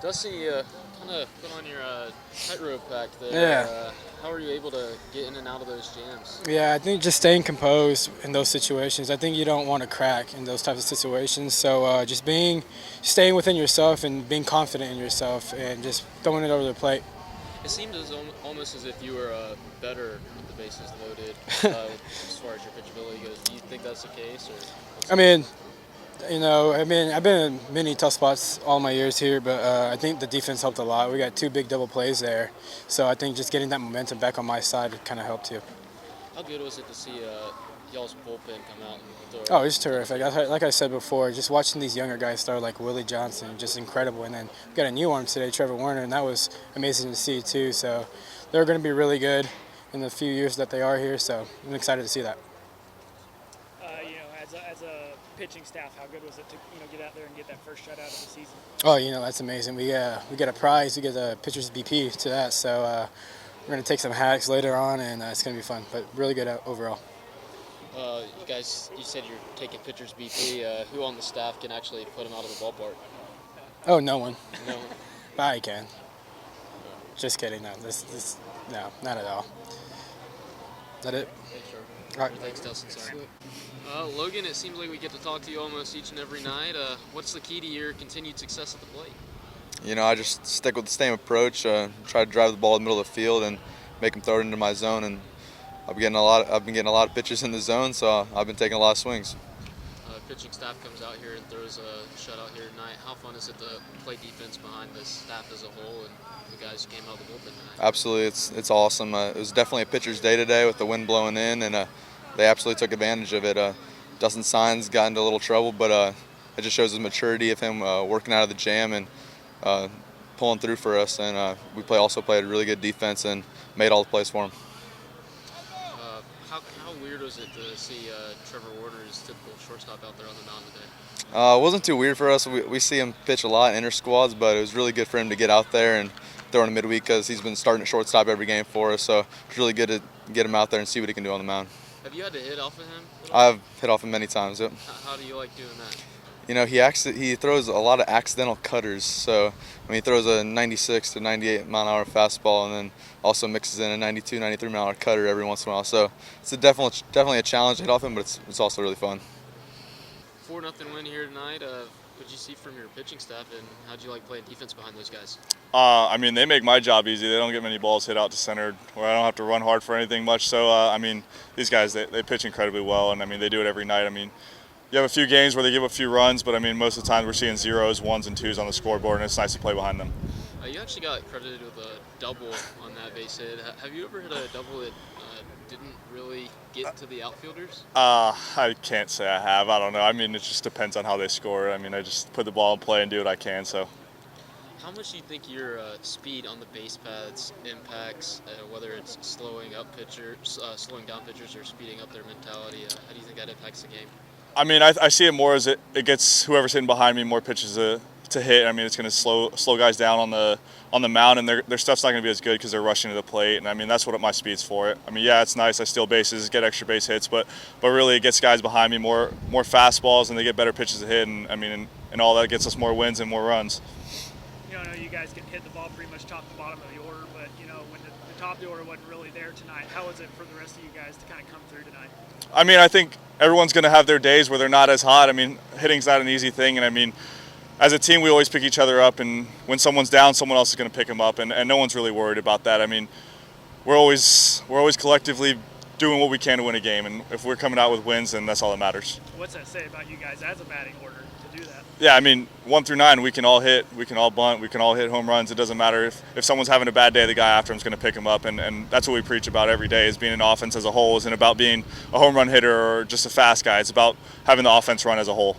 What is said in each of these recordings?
Dusty, kind of put on your tightrope pack there. Yeah. How are you able to get in and out of those jams? Yeah, I think just staying composed in those situations. I think you don't want to crack in those types of situations. So just staying within yourself and being confident in yourself and just throwing it over the plate. It seemed almost as if you were better with the bases loaded as far as your pitchability goes. Do you think that's the case? I mean, I've been in many tough spots all my years here, but I think the defense helped a lot. We got two big double plays there. So I think just getting that momentum back on my side kind of helped too. How good was it to see y'all's bullpen come out and throw? Oh, it's terrific. Like I said before, just watching these younger guys start like Willie Johnson, just incredible. And then we got a new arm today, Trevor Warner, and that was amazing to see too. So they're going to be really good in the few years that they are here. So I'm excited to see that. As a pitching staff, how good was it to get out there and get that first shutout of the season? Oh, that's amazing. We get a prize. We get a pitcher's BP to that. So we're going to take some hacks later on, and it's going to be fun. But really good overall. You guys, you said you're taking pitchers BP. Who on the staff can actually put them out of the ballpark? Oh, no one. No one. But I can. Just kidding. No, no, not at all. Is that it? Okay, sure. All right. Thanks, Dustin. Sorry. Logan, it seems like we get to talk to you almost each and every night. What's the key to your continued success at the plate? I just stick with the same approach. Try to drive the ball in the middle of the field and make them throw it into my zone. And I've been getting a lot of pitches in the zone, so I've been taking a lot of swings. Pitching staff comes out here and throws a shutout here tonight. How fun is it to play defense behind the staff as a whole and the guys who came out of the bullpen tonight? Absolutely, it's awesome. It was definitely a pitcher's day today with the wind blowing in, and they absolutely took advantage of it. Dustin Saenz got into a little trouble, but it just shows the maturity of him working out of the jam and pulling through for us. And we also played really good defense and made all the plays for him. How weird was it to see Trevor Warner's typical shortstop out there on the mound today? It wasn't too weird for us. We see him pitch a lot in inter squads, but it was really good for him to get out there and throw in a midweek because he's been starting at shortstop every game for us. So it's really good to get him out there and see what he can do on the mound. Have you had to hit off of him? I've hit off him many times. Yep. How do you like doing that? He throws a lot of accidental cutters. So he throws a 96 to 98 mile an hour fastball, and then also mixes in a 92, 93 mile an hour cutter every once in a while. So it's definitely a challenge to hit off him, but it's also really fun. 4-0 win here tonight. What'd you see from your pitching staff, and how'd you like playing defense behind those guys? They make my job easy. They don't get many balls hit out to center where I don't have to run hard for anything much. So, these guys, they pitch incredibly well, and, they do it every night. You have a few games where they give a few runs, but, most of the time we're seeing zeros, ones, and twos on the scoreboard, and it's nice to play behind them. You actually got credited with a double on that base hit. Have you ever hit a double that didn't really get to the outfielders? I can't say I have. I don't know. It just depends on how they score. I just put the ball in play and do what I can. So, how much do you think your speed on the base paths impacts, whether it's slowing down pitchers, or speeding up their mentality? How do you think that impacts the game? I see it more as it gets whoever's hitting behind me more pitches to hit. It's going to slow guys down on the mound, and their stuff's not going to be as good because they're rushing to the plate. And that's what my speed's for. Yeah, it's nice. I steal bases, get extra base hits, but really it gets guys behind me more fastballs, and they get better pitches to hit. And all that gets us more wins and more runs. I know you guys can hit the ball pretty much top to bottom of the order, but when the top of the order wasn't really there tonight, how was it for the rest of you guys to kind of come through tonight? I think everyone's going to have their days where they're not as hot. Hitting's not an easy thing, and as a team, we always pick each other up, and when someone's down, someone else is going to pick them up, and no one's really worried about that. We're always collectively doing what we can to win a game, and if we're coming out with wins, then that's all that matters. What's that say about you guys as a batting order to do that? Yeah, 1 through 9, we can all hit, we can all bunt, we can all hit home runs. It doesn't matter if someone's having a bad day, the guy after him is going to pick him up, and that's what we preach about every day. Is being an offense as a whole isn't about being a home run hitter or just a fast guy. It's about having the offense run as a whole.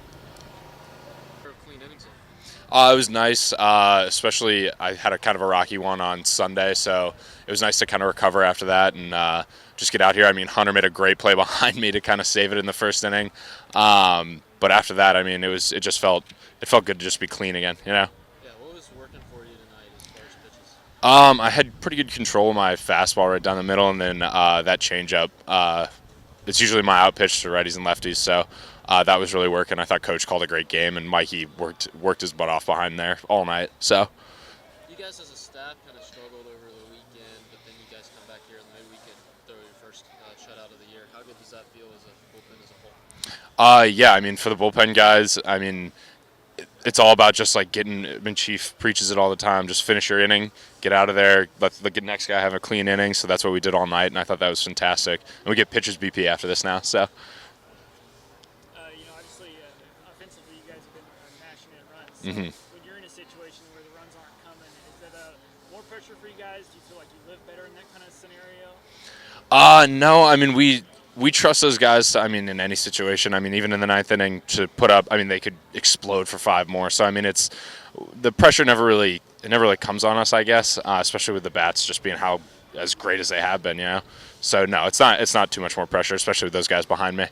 It was nice, especially I had a kind of a rocky one on Sunday, so it was nice to kind of recover after that and just get out here. Hunter made a great play behind me to kind of save it in the first inning, but after that, it felt good to just be clean again, Yeah, what was working for you tonight as far as pitches? I had pretty good control of my fastball right down the middle, and then that changeup. It's usually my out pitch to righties and lefties, so that was really working. I thought Coach called a great game, and Mikey worked his butt off behind there all night. So guys as a staff kind of struggled over the weekend, but then you guys come back here in the midweek and throw your first shutout of the year. How good does that feel as a bullpen as a whole? Yeah, I mean, for the bullpen guys, I mean, it's all about just like getting. I mean, Chief preaches it all the time. Just finish your inning, get out of there, let the next guy have a clean inning. So that's what we did all night, and I thought that was fantastic. And we get pitchers BP after this now. So. Obviously, offensively, you guys have been mashing in runs. Mm-hmm. When you're in a situation where the runs aren't coming, is that more pressure for you guys? Do you feel like you live better in that kind of scenario? No, I mean, we trust those guys to, I mean, in any situation. I mean, even in the ninth inning to put up, I mean, they could explode for 5 more. So, I mean, it's the pressure never really comes on us, I guess, especially with the bats just being as great as they have been, you know. So, no, it's not too much more pressure, especially with those guys behind me.